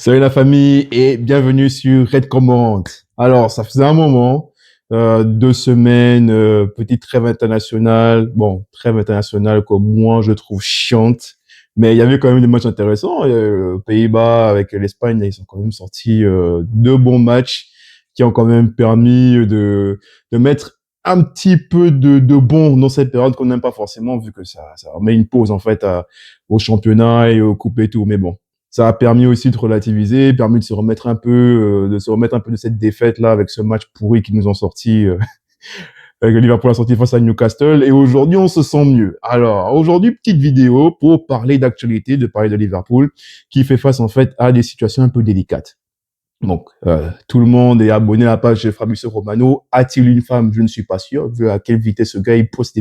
Salut la famille et bienvenue sur Red Command. Alors, ça faisait un moment, 2 semaines, petite trêve internationale. Bon, trêve internationale comme moi je trouve chiante, mais il y avait quand même des matchs intéressants. Pays-Bas avec l'Espagne, là, ils ont quand même sorti 2 bons matchs qui ont quand même permis de mettre un petit peu de bon dans cette période qu'on n'aime pas forcément, vu que ça met une pause en fait au championnat et aux coupes et tout. Mais bon. Ça a permis aussi de relativiser, permis de se remettre un peu, de cette défaite là avec ce match pourri qu'ils nous ont sorti, avec le Liverpool a sorti face à Newcastle. Et aujourd'hui, on se sent mieux. Alors aujourd'hui, petite vidéo pour parler d'actualité, de parler de Liverpool, qui fait face en fait à des situations un peu délicates. Donc, tout le monde est abonné à la page de Fabrizio Romano. A-t-il une femme? Je ne suis pas sûr. Vu à quelle vitesse ce gars, il poste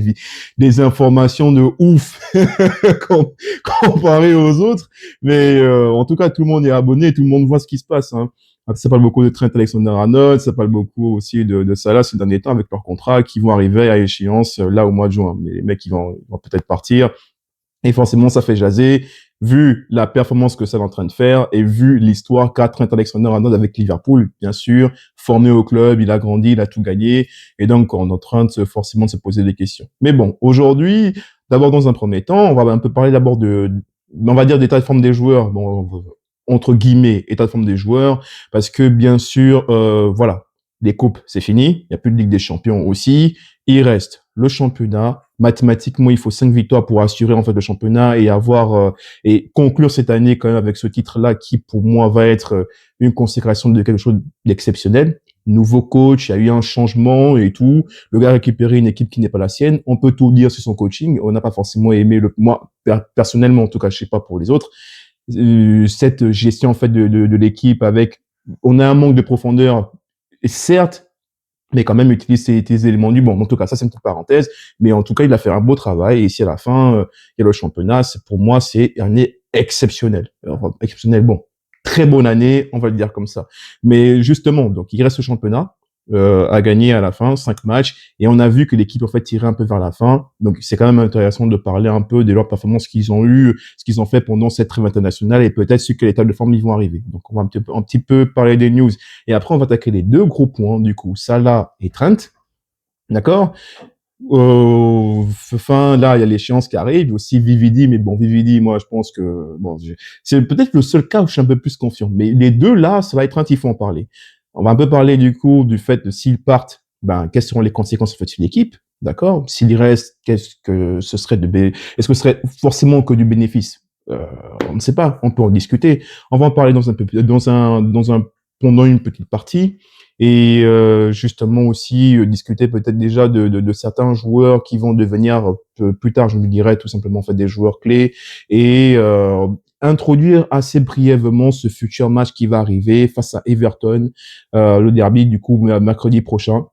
des informations de ouf comparé aux autres. Mais en tout cas, tout le monde est abonné, tout le monde voit ce qui se passe. Hein. Ça parle beaucoup de Trent Alexander-Arnold, ça parle beaucoup aussi de Salah ces derniers temps avec leurs contrats qui vont arriver à échéance là au mois de juin. Mais les mecs, ils vont peut-être partir. Et forcément, ça fait jaser, vu la performance que ça est en train de faire et vu l'histoire qu'a Trent Alexander-Arnold avec Liverpool, bien sûr, formé au club, il a grandi, il a tout gagné, et donc on est en train forcément de se poser des questions. Mais bon, aujourd'hui, d'abord dans un premier temps, on va un peu parler d'abord on va dire d'état de forme des joueurs, bon, entre guillemets, état de forme des joueurs, parce que bien sûr, voilà, les coupes, c'est fini, il n'y a plus de Ligue des Champions aussi, il reste le championnat. Mathématiquement, il faut 5 victoires pour assurer en fait le championnat et avoir et conclure cette année quand même avec ce titre-là qui, pour moi, va être une consécration de quelque chose d'exceptionnel. Nouveau coach, il y a eu un changement et tout. Le gars a récupéré une équipe qui n'est pas la sienne. On peut tout dire sur son coaching. On n'a pas forcément aimé moi personnellement, en tout cas, je sais pas pour les autres, cette gestion en fait de l'équipe avec. On a un manque de profondeur, certes, mais quand même utilise ces éléments du bon. En tout cas, ça c'est une petite parenthèse, mais en tout cas, il a fait un beau travail. Et ici à la fin, il y a le championnat. Pour moi, c'est une année exceptionnelle. Enfin, exceptionnelle, bon, très bonne année, on va le dire comme ça. Mais justement, donc il reste ce championnat à gagner à la fin, 5 matchs, et on a vu que l'équipe en fait tirait un peu vers la fin. Donc c'est quand même intéressant de parler un peu de leur performance qu'ils ont eu, ce qu'ils ont fait pendant cette trêve internationale, et peut-être sur quel état de forme ils vont arriver. Donc on va un petit peu parler des news. Et après, on va attaquer les 2 gros points, du coup, Salah et Trent. D'accord? Fin, là, il y a l'échéance qui arrive. Il y a aussi Vividi, mais bon, Vividi, moi, je pense que, bon, c'est peut-être le seul cas où je suis un peu plus confiant. Mais les deux, là, ça va être il faut en parler. On va un peu parler, du coup, du fait de s'ils partent, ben, quelles seront les conséquences, en fait, sur l'équipe. D'accord? S'il reste, qu'est-ce que ce serait est-ce que ce serait forcément que du bénéfice? On ne sait pas. On peut en discuter. On va en parler pendant une petite partie et justement aussi discuter peut-être déjà de certains joueurs qui vont devenir plus tard, je me dirais tout simplement en fait des joueurs clés et introduire assez brièvement ce futur match qui va arriver face à Everton, le derby du coup mercredi prochain,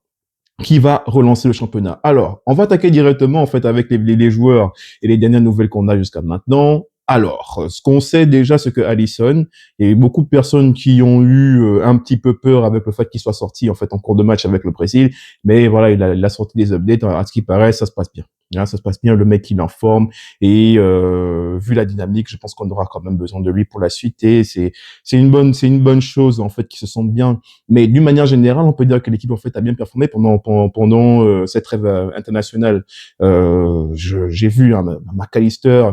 qui va relancer le championnat. Alors, on va attaquer directement en fait avec les joueurs et les dernières nouvelles qu'on a jusqu'à maintenant. Alors, ce qu'on sait déjà, c'est que Alisson, il y a eu beaucoup de personnes qui ont eu un petit peu peur avec le fait qu'il soit sorti en fait en cours de match avec le Brésil, mais voilà, il a sorti des updates. À ce qui paraît, ça se passe bien. Hein, ça se passe bien, le mec il est en forme et vu la dynamique, je pense qu'on aura quand même besoin de lui pour la suite et c'est une bonne chose en fait qu'il se sente bien. Mais d'une manière générale, on peut dire que l'équipe en fait a bien performé pendant cette trêve internationale. J'ai vu hein, McAllister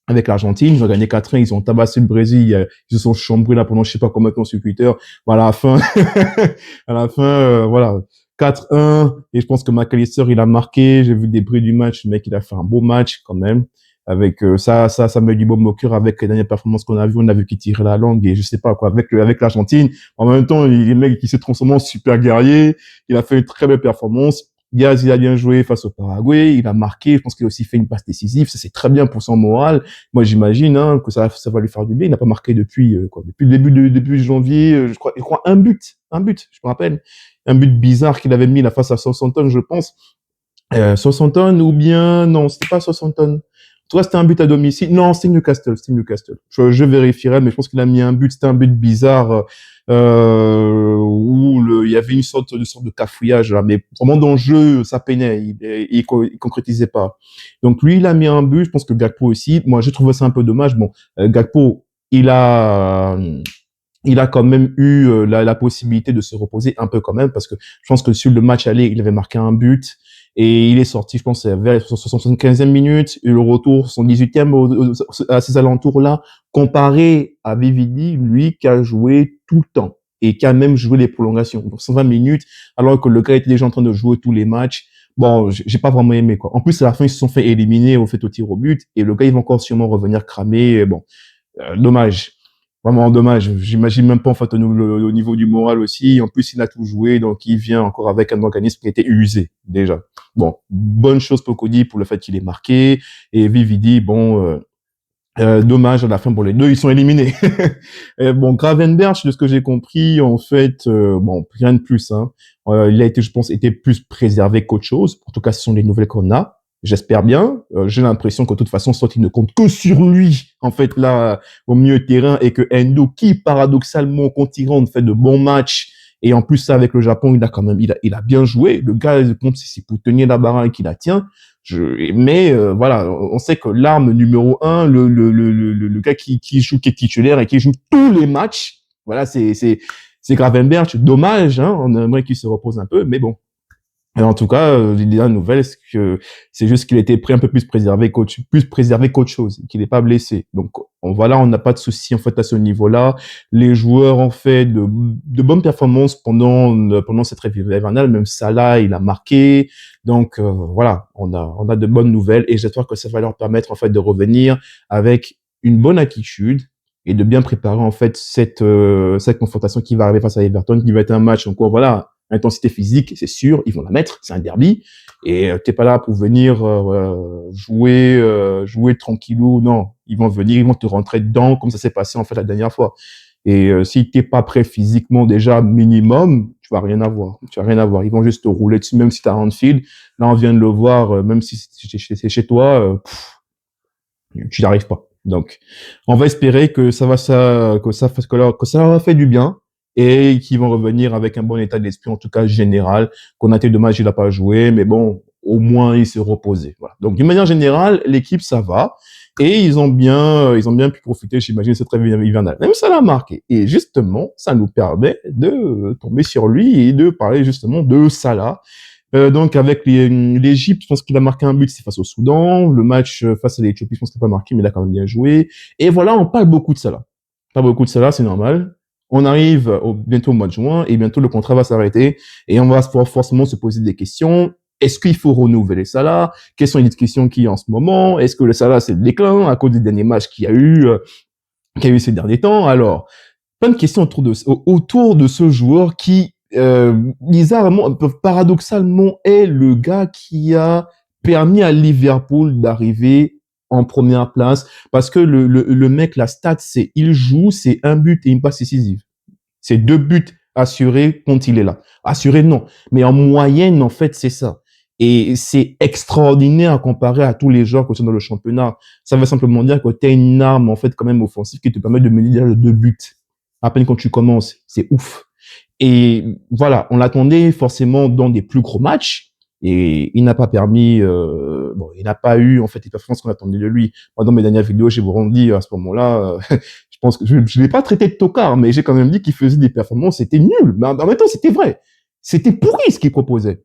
avec l'Argentine, ils ont gagné 4-1, ils ont tabassé le Brésil, ils se sont chambrés là pendant je sais pas combien de temps sur Twitter. Voilà, à la fin, voilà, 4-1, et je pense que McAllister, il a marqué, j'ai vu des bruits du match, le mec, il a fait un beau match quand même. Avec ça met du baume au cœur avec les dernières performances qu'on a vu qu'il tirait la langue et je sais pas quoi avec l'Argentine. En même temps, il est mec qui s'est transformé en super guerrier, il a fait une très belle performance. Diaz, il a bien joué face au Paraguay, il a marqué, je pense qu'il a aussi fait une passe décisive, ça c'est très bien pour son moral. Moi, j'imagine hein, que ça va lui faire du bien. Il n'a pas marqué depuis depuis le début janvier, je crois un but, je me rappelle, un but bizarre qu'il avait mis la face à Southampton, je pense. Southampton ou bien non, c'était pas Southampton. Toi, c'était un but à domicile. Non, c'était Newcastle, c'était Newcastle. Je vérifierai, mais je pense qu'il a mis un but. C'était un but bizarre où il y avait une sorte de cafouillage là, mais vraiment dans le jeu, ça peinait. Il concrétisait pas. Donc lui, il a mis un but. Je pense que Gakpo aussi. Moi, j'ai trouvé ça un peu dommage. Bon, Gakpo, il a il a quand même eu la possibilité de se reposer un peu quand même, parce que je pense que sur le match aller, il avait marqué un but et il est sorti, je pense, vers la 75e minute, et le retour, son 18e à ces alentours-là, comparé à Vividi, lui, qui a joué tout le temps et qui a même joué les prolongations. Donc 120 minutes, alors que le gars était déjà en train de jouer tous les matchs. Bon, j'ai pas vraiment aimé, quoi. En plus, à la fin, ils se sont fait éliminer au tir au but, et le gars, il va encore sûrement revenir cramer. Bon, dommage. Vraiment dommage. J'imagine même pas, en fait, au niveau du moral aussi. En plus, il a tout joué, donc il vient encore avec un organisme qui a été usé, déjà. Bon, bonne chose pour Cody pour le fait qu'il est marqué. Et Vividi, bon, dommage à la fin pour les deux, ils sont éliminés. Et bon, Gravenberch, de ce que j'ai compris, en fait, bon, rien de plus, hein. Il a été, je pense, été plus préservé qu'autre chose. En tout cas, ce sont les nouvelles qu'on a. J'espère bien. J'ai l'impression que de toute façon, soit il ne compte que sur lui, en fait, là, au milieu de terrain, et que Endo, qui paradoxalement continuera de faire de bons matchs, et en plus, ça, avec le Japon, il a quand même, il a bien joué. Le gars, compte, c'est pour tenir la baraque qu'il la tient. Mais voilà, on sait que l'arme numéro un, le gars qui joue, qui est titulaire et qui joue tous les matchs, voilà, c'est Gravenberch. Dommage, hein, on aimerait qu'il se repose un peu, mais bon. Et en tout cas, l'idée nouvelle, c'est que c'est juste qu'il a été pris un peu plus préservé qu'autre chose, qu'il n'est pas blessé. Donc voilà, on n'a pas de souci en fait à ce niveau-là. Les joueurs ont fait de bonnes performances pendant cette trêve hivernale. Même Salah, il a marqué. Donc voilà, on a de bonnes nouvelles, et j'espère que ça va leur permettre en fait de revenir avec une bonne attitude et de bien préparer en fait cette confrontation qui va arriver face à Everton, qui va être un match encore, voilà, intensité physique, c'est sûr, ils vont la mettre, c'est un derby, et t'es pas là pour venir jouer tranquillou, non, ils vont venir, ils vont te rentrer dedans, comme ça s'est passé en fait la dernière fois. Et si t'es pas prêt physiquement déjà minimum, tu vas rien avoir, ils vont juste te rouler dessus, même si t'as Anfield. Là, on vient de le voir, même si c'est chez toi, tu n'y arrives pas. Donc, on va espérer que que ça leur a fait du bien, et qu'ils vont revenir avec un bon état d'esprit, en tout cas général. Qu'on a été dommage, il n'a pas joué, mais bon, au moins il s'est reposé. Voilà. Donc, d'une manière générale, l'équipe, ça va. Et ils ont bien pu profiter, j'imagine, de cette trêve hivernale. Même ça l'a marqué. Et justement, ça nous permet de tomber sur lui et de parler justement de Salah. Donc avec l'Égypte, je pense qu'il a marqué un but, c'est face au Soudan. Le match face à l'Éthiopie, je pense qu'il n'a pas marqué, mais il a quand même bien joué. Et voilà, on parle beaucoup de Salah. Pas beaucoup de Salah, c'est normal. On arrive bientôt au mois de juin, et bientôt le contrat va s'arrêter, et on va forcément se poser des questions. Est-ce qu'il faut renouveler Salah? Quelles sont les discussions qu'il y a en ce moment? Est-ce que le Salah, c'est le déclin à cause des derniers matchs qu'il y a eu ces derniers temps? Alors, plein de questions autour de ce joueur qui, bizarrement, paradoxalement, est le gars qui a permis à Liverpool d'arriver en première place, parce que le mec, la stat, c'est il joue, c'est un but et une passe décisive. C'est 2 buts assurés quand il est là. Assurés, non. Mais en moyenne, en fait, c'est ça. Et c'est extraordinaire comparé à tous les joueurs qui sont dans le championnat. Ça veut simplement dire que tu as une arme, en fait, quand même offensive, qui te permet de mener déjà 2 buts. À peine quand tu commences. C'est ouf. Et voilà, on l'attendait forcément dans des plus gros matchs, et il n'a pas permis, il n'a pas eu en fait les performances qu'on attendait de lui. Moi, dans mes dernières vidéos, j'ai vraiment dit à ce moment-là, je pense que je l'ai pas traité de tocard, mais j'ai quand même dit qu'il faisait des performances, c'était nul, mais en même temps, c'était vrai. C'était pourri ce qu'il proposait.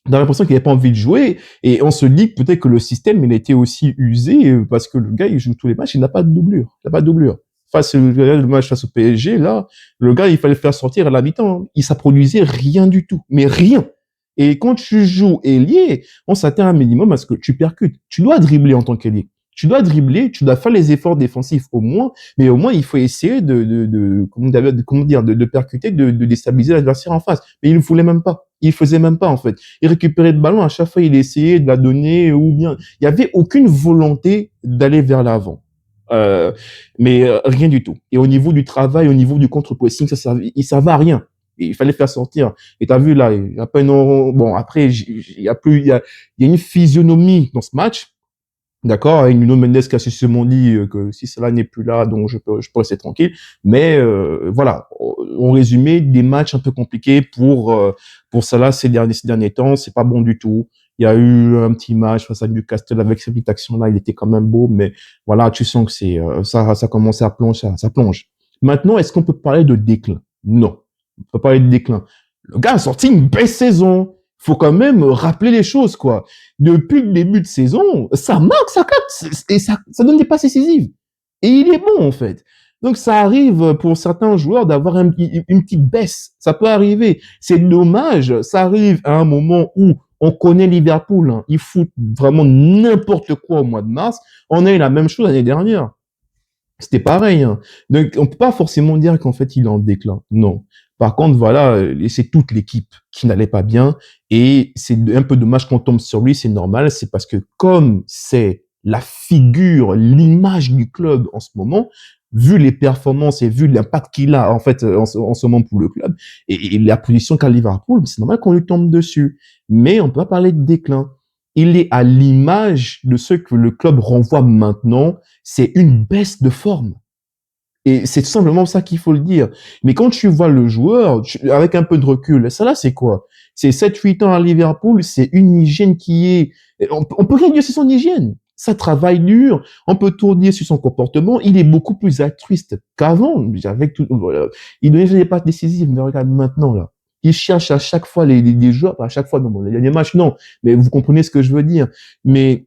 On a l'impression qu'il n'avait pas envie de jouer, et on se dit que peut-être que le système, il a été aussi usé, parce que le gars, il joue tous les matchs, il n'a pas de doublure. Il n'a pas de doublure. Le match face au PSG, là, le gars, il fallait le faire sortir à la mi-temps. Il ça produisait rien du tout, mais rien. Et quand tu joues ailier, on s'attend un minimum à ce que tu percutes. Tu dois dribbler en tant qu'ailier. Tu dois dribbler, tu dois faire les efforts défensifs au moins, mais au moins il faut essayer de percuter, de déstabiliser l'adversaire en face. Mais il ne voulait même pas. Il faisait même pas en fait. Il récupérait le ballon, à chaque fois il essayait de la donner, ou bien il y avait aucune volonté d'aller vers l'avant. Euh, mais rien du tout. Et au niveau du travail, au niveau du contre-pressing, il servait à rien. Et il fallait faire sortir. Et t'as vu là, il y a pas une, bon après il y a une physionomie dans ce match. D'accord, avec Nuno Mendes qui a justement dit que si cela n'est plus là, donc je peux rester tranquille. Mais voilà, en résumé, des matchs un peu compliqués pour Salah ces derniers temps. C'est pas bon du tout. Il y a eu un petit match face à Newcastle avec cette petite action-là, il était quand même beau, mais voilà, tu sens que ça commence à plonger, ça plonge. Maintenant, est-ce qu'on peut parler de déclin? Non. On peut parler de déclin. Le gars a sorti une belle saison. Faut quand même rappeler les choses, quoi. Depuis le début de saison, ça marque, ça capte, et ça donne des passes décisives. Et il est bon, en fait. Donc, ça arrive pour certains joueurs d'avoir une petite baisse. Ça peut arriver. C'est dommage. Ça arrive à un moment où on connaît Liverpool, hein. Ils foutent vraiment n'importe quoi au mois de mars. On a eu la même chose l'année dernière. C'était pareil, hein. Donc, on peut pas forcément dire qu'en fait, il est en déclin. Non. Par contre, voilà, c'est toute l'équipe qui n'allait pas bien et c'est un peu dommage qu'on tombe sur lui, c'est normal. C'est parce que comme c'est la figure, l'image du club en ce moment, vu les performances et vu l'impact qu'il a, en fait, en ce moment pour le club et la position qu'a Liverpool, c'est normal qu'on lui tombe dessus. Mais on peut pas parler de déclin. Il est à l'image de ce que le club renvoie maintenant, c'est une baisse de forme. Et c'est tout simplement ça qu'il faut le dire. Mais quand tu vois le joueur, avec un peu de recul, ça là, c'est quoi? C'est 7-8 ans à Liverpool, c'est une hygiène qui est... On peut rien dire sur son hygiène. Ça travaille dur, on peut tout dire sur son comportement. Il est beaucoup plus altruiste qu'avant. Avec tout, voilà. Il ne faisait pas décisif, mais regarde maintenant, là. Il cherche à chaque fois les joueurs, à chaque fois, non, bon, il y a des matchs, non. Mais vous comprenez ce que je veux dire. Mais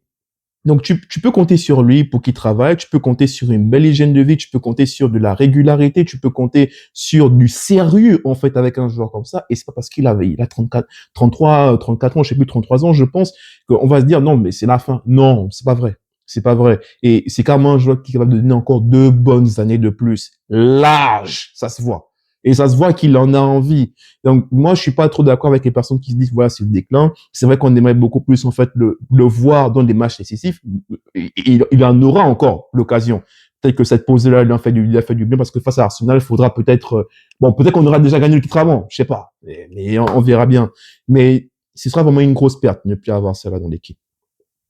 donc, tu peux compter sur lui pour qu'il travaille, tu peux compter sur une belle hygiène de vie, tu peux compter sur de la régularité, tu peux compter sur du sérieux, en fait, avec un joueur comme ça. Et c'est pas parce il a 34 ans, je sais plus, 33 ans, je pense, qu'on va se dire, non, mais c'est la fin. Non, c'est pas vrai. C'est pas vrai. Et c'est carrément un joueur qui est capable de donner encore 2 bonnes années de plus. L'âge, ça se voit. Et ça se voit qu'il en a envie. Donc, moi, je suis pas trop d'accord avec les personnes qui se disent, voilà, c'est le déclin. C'est vrai qu'on aimerait beaucoup plus, en fait, le voir dans des matchs décisifs. Il en aura encore l'occasion. Peut-être que cette pause-là, il a fait du bien parce que face à Arsenal, il faudra peut-être, bon, peut-être qu'on aura déjà gagné le titre avant. Je sais pas. Mais on verra bien. Mais ce sera vraiment une grosse perte de ne plus avoir cela dans l'équipe.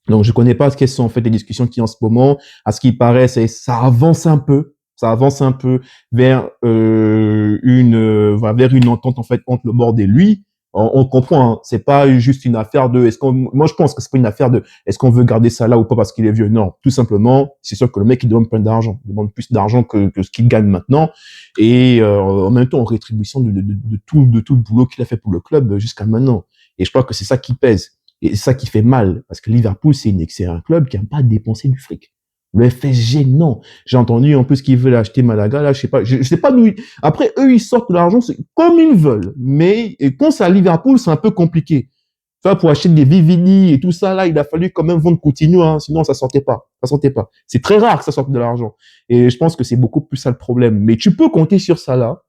Donc, je connais pas quelles sont en fait les discussions qui en ce moment. À ce qui paraît, ça avance un peu. Ça avance un peu vers vers une entente en fait entre le board et lui. On comprend, hein, c'est pas juste une affaire de moi je pense que c'est pas une affaire de est-ce qu'on veut garder ça là ou pas parce qu'il est vieux. Non, tout simplement, c'est sûr que le mec il demande plein d'argent, il demande plus d'argent que ce qu'il gagne maintenant et en même temps en rétribution de tout le boulot qu'il a fait pour le club jusqu'à maintenant. Et je crois que c'est ça qui pèse. Et c'est ça qui fait mal, parce que Liverpool, c'est un club qui n'aime pas dépenser du fric. Le FSG, non. J'ai entendu en plus qu'ils veulent acheter Malaga, là, je sais pas d'où Après, eux, ils sortent de l'argent comme ils veulent. Mais quand c'est à Liverpool, c'est un peu compliqué. Tu vois, pour acheter des Vivini et tout ça, là, il a fallu quand même vendre Coutinho, hein, sinon ça sortait pas. Ça sortait pas. C'est très rare que ça sorte de l'argent. Et je pense que c'est beaucoup plus ça le problème. Mais tu peux compter sur ça là.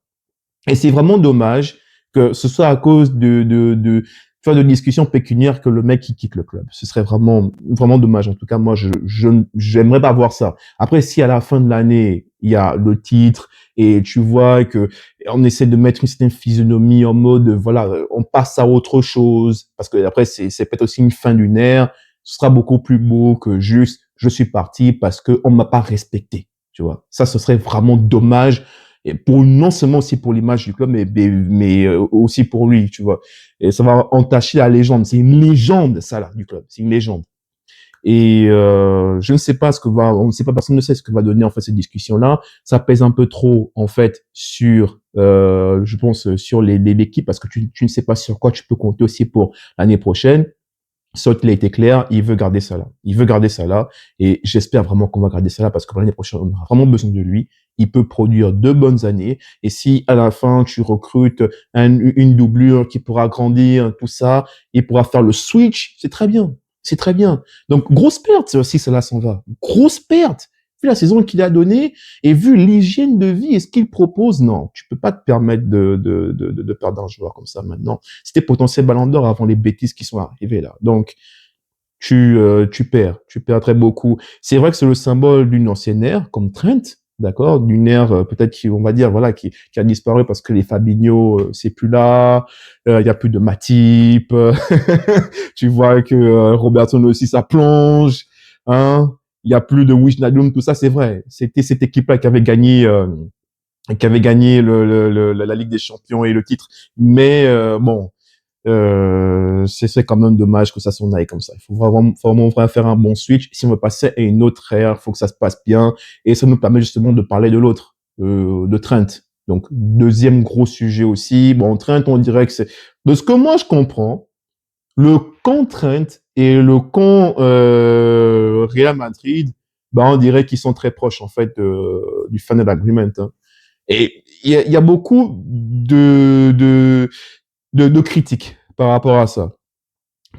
Et c'est vraiment dommage que ce soit à cause de discussions pécuniaires que le mec qui quitte le club. Ce serait vraiment dommage. En tout cas, moi, j'aimerais pas voir ça. Après, si à la fin de l'année, il y a le titre et tu vois que on essaie de mettre une certaine physionomie en mode, voilà, on passe à autre chose parce que après, c'est peut-être aussi une fin d'une ère. Ce sera beaucoup plus beau que juste, je suis parti parce que on m'a pas respecté. Tu vois. Ça, ce serait vraiment dommage et pour non seulement aussi pour l'image du club, mais aussi pour lui, tu vois. Et ça va entacher la légende. C'est une légende, ça là, du club. C'est une légende. Et je ne sais pas on ne sait pas, personne ne sait ce que va donner en fait cette discussion-là. Ça pèse un peu trop en fait sur, je pense, sur l'équipe parce que tu ne sais pas sur quoi tu peux compter aussi pour l'année prochaine. Sauf qu'il a été clair, il veut garder ça là. Il veut garder ça là. Et j'espère vraiment qu'on va garder ça là parce que pour l'année prochaine, on aura vraiment besoin de lui. Il peut produire 2 bonnes années. Et si à la fin, tu recrutes une doublure qui pourra grandir, tout ça, il pourra faire le switch, c'est très bien. C'est très bien. Donc, grosse perte si cela s'en va. Grosse perte. Vu la saison qu'il a donnée et vu l'hygiène de vie et ce qu'il propose, non, tu peux pas te permettre de perdre un joueur comme ça maintenant. C'était potentiel Ballon d'Or avant les bêtises qui sont arrivées là. Donc, tu perds très beaucoup. C'est vrai que c'est le symbole d'une ancienne ère, comme Trent, d'accord, d'une ère peut-être qui, on va dire, voilà, qui a disparu parce que les Fabinho, c'est plus là, il y a plus de Matip, tu vois que Robertson aussi ça plonge, hein, il y a plus de Wijnaldum, tout ça, c'est vrai. C'était cette équipe-là qui avait gagné la Ligue des Champions et le titre. Mais bon, c'est quand même dommage que ça s'en aille comme ça. Il faut vraiment faire un bon switch. Si on veut passer à une autre ère, il faut que ça se passe bien et ça nous permet justement de parler de l'autre. de Trent. Donc, deuxième gros sujet aussi. Bon, Trent, on dirait que c'est... De ce que moi, je comprends, le camp Trent et le camp Real Madrid, bah, on dirait qu'ils sont très proches, en fait, du final agreement. Hein. Et il y a beaucoup de critiques par rapport à ça.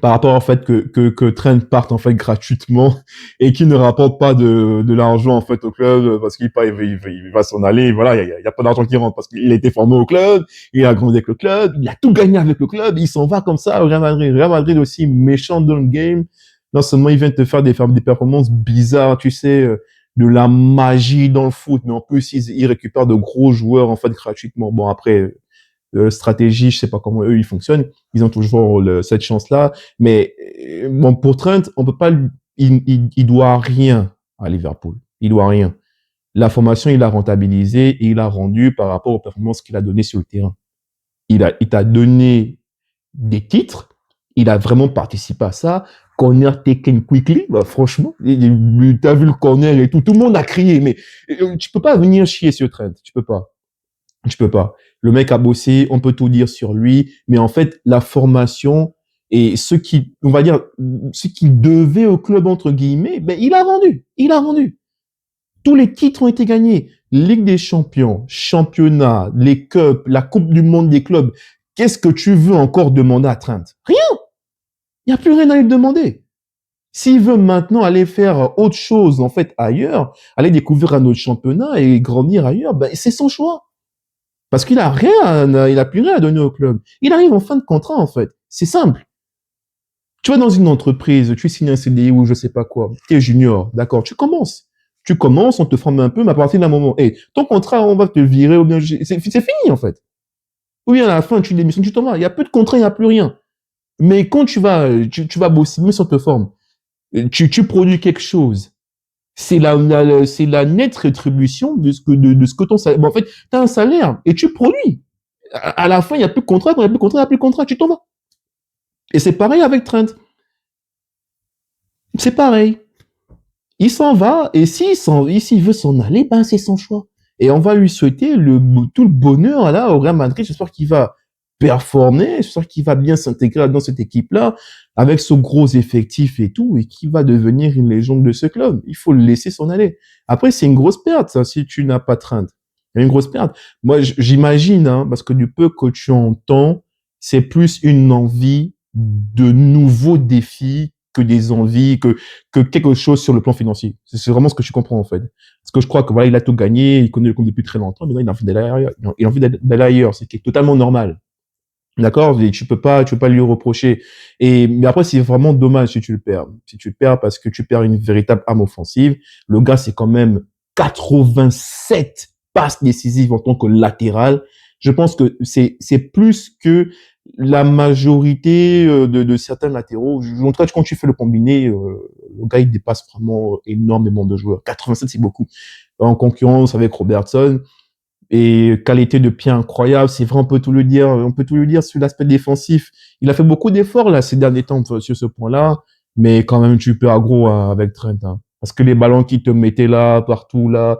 Par rapport au fait que Trent parte en fait gratuitement et qu'il ne rapporte pas de l'argent en fait au club parce il va s'en aller. Voilà, il y a pas d'argent qui rentre parce qu'il a été formé au club, il a grandi avec le club, il a tout gagné avec le club, il s'en va comme ça au Real Madrid. Real Madrid aussi méchant dans le game. Non seulement il vient te faire des performances bizarres, tu sais, de la magie dans le foot, mais en plus il récupère de gros joueurs en fait gratuitement. Bon après stratégie, je sais pas comment eux ils fonctionnent, ils ont toujours cette chance-là. Mais bon, pour Trent, on peut pas, il doit rien à Liverpool, il doit rien. La formation, il a rentabilisé et il a rendu par rapport aux performances qu'il a données sur le terrain. Il t'a donné des titres, il a vraiment participé à ça. Corner taken quickly, bah, franchement, t'as vu le corner et tout le monde a crié, mais tu peux pas venir chier sur Trent, tu peux pas. Je peux pas. Le mec a bossé, on peut tout dire sur lui, mais en fait, la formation et ce qui, on va dire, ce qu'il devait au club, entre guillemets, ben, il a vendu. Il a vendu. Tous les titres ont été gagnés. Ligue des champions, championnat, les cups, la coupe du monde des clubs. Qu'est-ce que tu veux encore demander à Trent? Rien. Il n'y a plus rien à lui demander. S'il veut maintenant aller faire autre chose, en fait, ailleurs, aller découvrir un autre championnat et grandir ailleurs, ben, c'est son choix. Parce qu'il a rien, il a plus rien à donner au club. Il arrive en fin de contrat, en fait. C'est simple. Tu vas dans une entreprise, tu signes un CDI ou je sais pas quoi. Tu es junior, d'accord, tu commences. Tu commences, on te forme un peu, mais à partir d'un moment, hey, ton contrat, on va te virer, ou bien c'est fini, en fait. Ou bien à la fin, tu démissionnes, tu t'en vas. Il y a plus de contrat, il n'y a plus rien. Mais quand tu vas bosser, même si on te forme, tu produis quelque chose. C'est c'est la nette rétribution de ce que ton salaire. Bon, en fait, tu as un salaire et tu produis. À la fin, il n'y a plus de contrat. Quand il n'y a plus de contrat, il n'y a plus de contrat. Tu t'en vas. Et c'est pareil avec Trent. C'est pareil. Il s'en va. Et s'il veut s'en aller, ben, c'est son choix. Et on va lui souhaiter tout le bonheur là au Real Madrid. J'espère qu'il va performer. J'espère qu'il va bien s'intégrer dans cette équipe-là avec ce gros effectif et tout et qu'il va devenir une légende de ce club. Il faut le laisser s'en aller. Après, c'est une grosse perte, ça, si tu n'as pas Trent. Il y a une grosse perte. Moi, j'imagine, hein, parce que du peu que tu entends, c'est plus une envie de nouveaux défis que des envies, que quelque chose sur le plan financier. C'est vraiment ce que je comprends, en fait. Parce que je crois que voilà, il a tout gagné, il connaît le compte depuis très longtemps, maintenant il a envie d'aller ailleurs. Il a envie d'aller ailleurs, c'est totalement normal. D'accord? Et tu peux pas lui reprocher. Mais après, c'est vraiment dommage si tu le perds. Si tu le perds parce que tu perds une véritable arme offensive. Le gars, c'est quand même 87 passes décisives en tant que latéral. Je pense que c'est plus que la majorité de certains latéraux. En tout cas, quand tu fais le combiné, le gars, il dépasse vraiment énormément de joueurs. 87, c'est beaucoup. En concurrence avec Robertson, et qualité de pied incroyable. C'est vrai, on peut tout le dire. On peut tout le dire sur l'aspect défensif. Il a fait beaucoup d'efforts là ces derniers temps sur ce point-là, mais quand même tu peux aggro avec Trent. Hein. Parce que les ballons qui te mettaient là, partout là,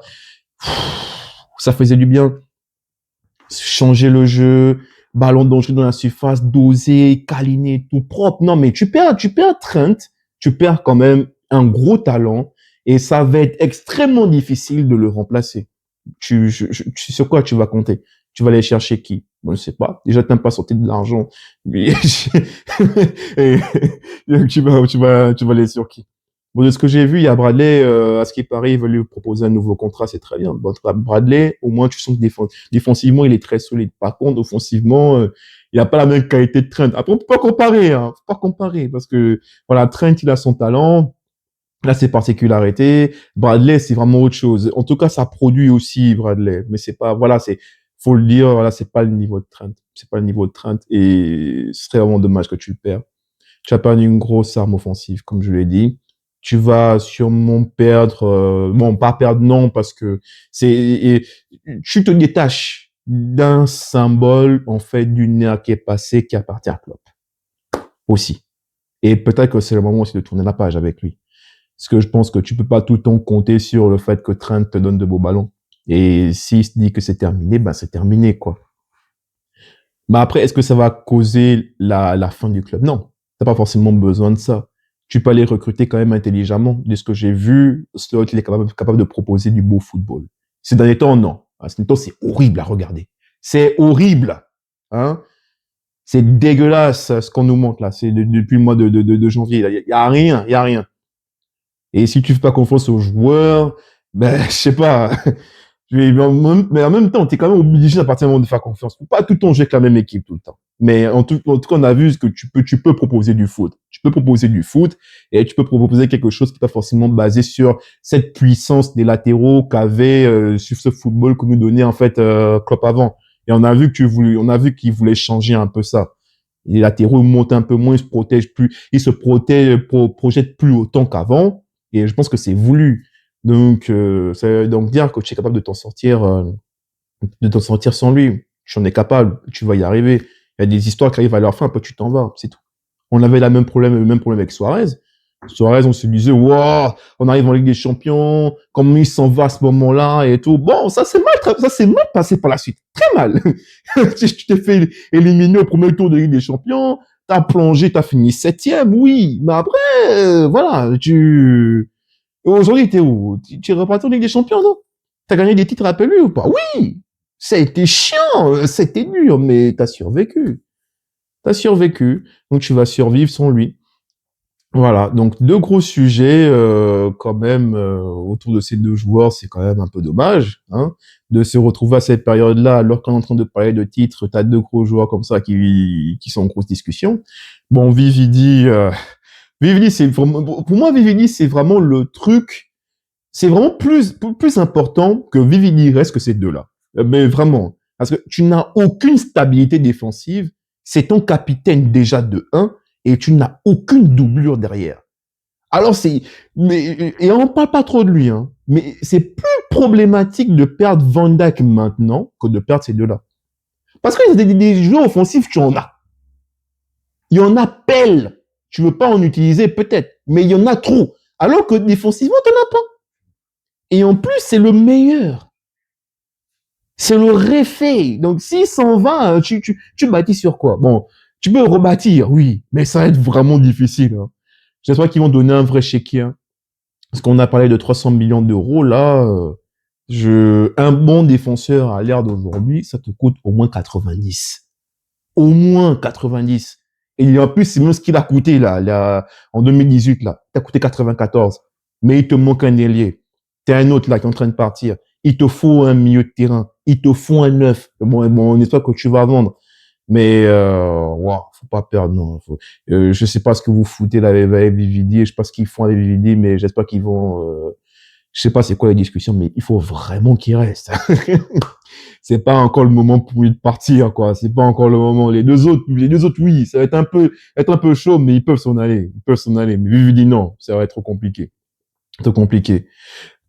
ça faisait du bien. Changer le jeu, ballon dangereux dans la surface, dosé, câliné, tout propre. Non, mais tu perds Trent, tu perds quand même un gros talent et ça va être extrêmement difficile de le remplacer. Sur quoi tu vas compter? Tu vas aller chercher qui? Moi, je sais pas. Déjà, t'aimes pas sortir de l'argent. Mais et, tu vas aller sur qui? Bon, de ce que j'ai vu, il y a Bradley, à ce qui paraît, il veut lui proposer un nouveau contrat, c'est très bien. Bon, Bradley, au moins, tu sens que défensivement, il est très solide. Par contre, offensivement, il n'a pas la même qualité de Trent. Après, on peut pas comparer, hein. Faut pas comparer parce que, voilà, Trent, il a son talent. Là, ses particularités. Bradley, c'est vraiment autre chose. En tout cas, ça produit aussi Bradley. Mais c'est pas, voilà, faut le dire, voilà, c'est pas le niveau de Trent. C'est pas le niveau de Trent et ce serait vraiment dommage que tu le perds. Tu as perdu une grosse arme offensive, comme je l'ai dit. Tu vas sûrement perdre, bon, pas perdre, non, parce que tu te détaches d'un symbole, en fait, d'une ère qui est passée, qui appartient à Klopp. Aussi. Et peut-être que c'est le moment aussi de tourner la page avec lui. Parce que je pense que tu peux pas tout le temps compter sur le fait que Trent te donne de beaux ballons. Et s'il se dit que c'est terminé, ben c'est terminé, quoi. Bah après, est-ce que ça va causer la fin du club? Non, t'as pas forcément besoin de ça. Tu peux aller recruter quand même intelligemment. De ce que j'ai vu, Slot, il est capable de proposer du beau football. Ces derniers temps, non. Ces derniers temps, c'est horrible à regarder. C'est horrible. Hein? C'est dégueulasse ce qu'on nous montre là. C'est depuis le mois de janvier. Il y a rien, il y a rien. Et si tu fais pas confiance aux joueurs, ben je sais pas. Mais en même temps, tu es quand même obligé à partir du moment de faire confiance. Faut pas tout le temps jouer avec la même équipe tout le temps. Mais en tout cas, on a vu que tu peux proposer du foot. Tu peux proposer du foot et tu peux proposer quelque chose qui n'est pas forcément basé sur cette puissance des latéraux qu'avait sur ce football que nous donnait en fait Klopp avant. Et on a vu qu'il voulait changer un peu ça. Les latéraux montent un peu moins, ils se protègent plus, ils se projettent plus autant qu'avant. Et je pense que c'est voulu. Donc, ça veut donc dire que tu es capable de t'en sortir sans lui. Tu en es capable, tu vas y arriver. Il y a des histoires qui arrivent à leur fin, après tu t'en vas, c'est tout. On avait le même problème avec Suarez. Suarez, on se disait, wow, on arrive en Ligue des Champions, comment il s'en va à ce moment-là et tout. Bon, ça c'est mal passé par la suite. Très mal. Tu t'es fait éliminer au premier tour de Ligue des Champions, t'as plongé, t'as fini 7e, oui. Mais après, voilà, aujourd'hui, t'es où? Tu es reparti en Ligue des Champions, non? T'as gagné des titres, rappelle-lui ou pas? Oui! Ça a été chiant, c'était dur, mais t'as survécu. T'as survécu, donc tu vas survivre sans lui. Voilà, donc deux gros sujets quand même autour de ces deux joueurs, c'est quand même un peu dommage hein, de se retrouver à cette période-là alors qu'on est en train de parler de titres, t'as deux gros joueurs comme ça qui sont en grosse discussion. Bon, Vividi, c'est vraiment, pour moi Vividi c'est vraiment le truc, c'est vraiment plus important que Vividi reste que ces deux-là. Mais vraiment, parce que tu n'as aucune stabilité défensive, c'est ton capitaine déjà de 1 et tu n'as aucune doublure derrière. Alors et on parle pas trop de lui, hein, mais c'est plus problématique de perdre Van Dijk maintenant que de perdre ces deux-là. Parce que des joueurs offensifs, tu en as. Il y en a pelle. Tu veux pas en utiliser peut-être, mais il y en a trop. Alors que défensivement, tu n'en as pas. Et en plus, c'est le meilleur. C'est le réfait. Donc, s'il s'en va, tu bâtis sur quoi? Bon, tu peux rebâtir, oui, mais ça va être vraiment difficile. Hein. J'espère qu'ils vont donner un vrai chéquier. Hein. Parce qu'on a parlé de 300 millions d'euros, là, un bon défenseur à l'ère d'aujourd'hui, ça te coûte au moins 90. Au moins 90. Et en plus, c'est même ce qu'il a coûté, là, en 2018, là. Il a coûté 94. Mais il te manque un ailier. T'as un autre, là, qui est en train de partir. Il te faut un milieu de terrain. Il te faut un neuf. Bon, on espère que tu vas vendre. Mais, wow, faut pas perdre, non. Je sais pas ce que vous foutez là avec Vividi, je sais pas ce qu'ils font avec Vividi, mais j'espère qu'ils vont, je sais pas c'est quoi les discussions, mais il faut vraiment qu'ils restent. C'est pas encore le moment pour lui de partir, quoi. C'est pas encore le moment. Les deux autres, oui, ça va être un peu chaud, mais ils peuvent s'en aller. Ils peuvent s'en aller. Mais Vividi, non, ça va être trop compliqué. Trop compliqué.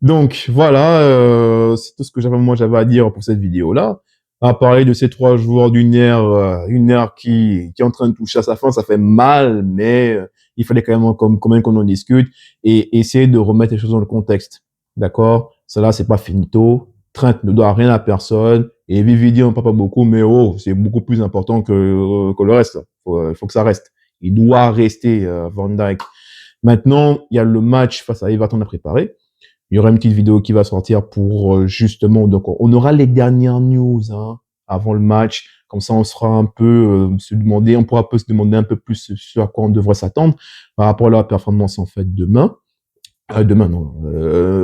Donc voilà, c'est tout ce que j'avais à dire pour cette vidéo-là. À parler de ces trois joueurs une ère qui est en train de toucher à sa fin, ça fait mal, mais il fallait quand même qu'on en discute et essayer de remettre les choses dans le contexte. D'accord? Cela, c'est pas finito. Trent ne doit rien à personne et Vividi on parle pas beaucoup, mais oh, c'est beaucoup plus important que le reste. Il faut que ça reste. Il doit rester Van Dijk. Maintenant, il y a le match face à Everton à préparer. Il y aura une petite vidéo qui va sortir pour justement, donc on aura les dernières news hein, avant le match. Comme ça, on sera un peu on pourra se demander un peu plus sur à quoi on devrait s'attendre par rapport à la performance en fait demain. Demain non,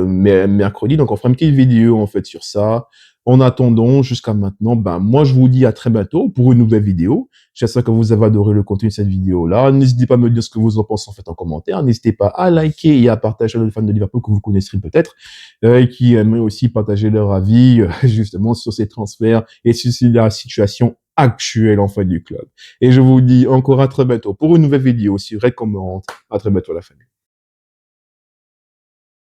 mais mercredi. Donc on fera une petite vidéo en fait sur ça. En attendant, jusqu'à maintenant, ben moi je vous dis à très bientôt pour une nouvelle vidéo. J'espère que vous avez adoré le contenu de cette vidéo-là. N'hésitez pas à me dire ce que vous en pensez en fait en commentaire. N'hésitez pas à liker et à partager avec les fans de Liverpool que vous connaisserez peut-être et qui aimeraient aussi partager leur avis justement sur ces transferts et sur la situation actuelle en fait du club. Et je vous dis encore à très bientôt pour une nouvelle vidéo sur Red Comment. À très bientôt la famille.